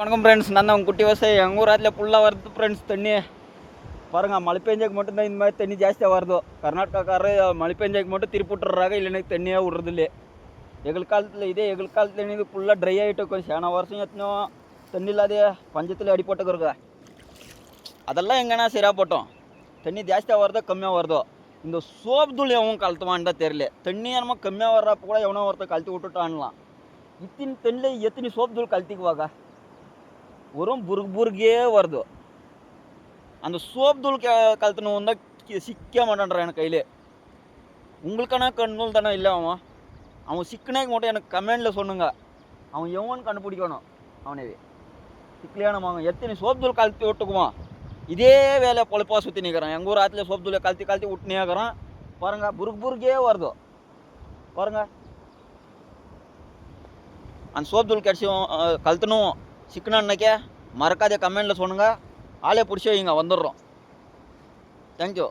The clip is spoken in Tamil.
வணக்கம் ஃப்ரெண்ட்ஸ், நான் தான் உங்கள் குட்டி விவசாயி. எங்கள் ஊர் ஆற்றுல ஃபுல்லாக வருது ஃப்ரெண்ட்ஸ் தண்ணி. பாருங்கள், மழை பெஞ்சாக்கு மட்டும்தான் இந்த மாதிரி தண்ணி ஜாஸ்தியாக வருதோ. கர்நாடகாக்காரர் மழை பெஞ்சாக்கு மட்டும் திருப்பி விட்டுறாங்க, இல்லைன்னா தண்ணியாக விட்றதில்ல. எங்கள் காலத்தில் எங்கள் காலத்தில் இது ஃபுல்லாக ட்ரை ஆகிட்டு இருக்கும். சேன வருஷம் எத்தனோ தண்ணி இல்லாத பஞ்சத்தில் அடிப்பட்டு இருக்கா. அதெல்லாம் எங்கன்னா சரியாக போட்டோம். தண்ணி ஜாஸ்தியாக வருதோ கம்மியாக வருதோ, இந்த சோப்பு தூள் எவன் கழுத்துவான்னு தான் தெரியல. தண்ணி என்னமோ கம்மியாக வர்றப்போ கூட எவனோ ஒருத்தர் கழுத்து விட்டுட்டான்லாம். இத்தின் தண்ணியில் எத்தனை சோப்பு தூள் கழுத்திக்குவாங்க? வெறும் புருகே வருது. அந்த சோப் தூள் கழுத்தணும் வந்தால் சிக்க மாட்டான்றான் எனக்கு கையிலே. உங்களுக்கான கண்ணுள் தானே இல்லை அவன் சிக்கனேக்கு மட்டும் எனக்கு கமெண்டில் சொன்னுங்க. அவன் எவன்னு கண்டுபிடிக்கணும். அவனே சிக்கலையான அவன் எத்தனை சோப் தூள் கழுத்தி விட்டுக்குவான். இதே வேலையை பொழப்பா சுற்றி நிற்கிறான். எங்கள் ஊர் ஆற்றுல சோப் தூளை கழுத்தி விட்டுனே இருக்கிறான். பாருங்கள், புருகே வருதோ. பாருங்கள், அந்த சோப் தூள் கிடச்சும் கழுத்தணும் சிக்கனான்னக்கே மறக்காதே கமெண்டில் சொல்லுங்கள். ஆளே பிடிச்சி வைங்க, வந்துடுறோம். தேங்க்யூ.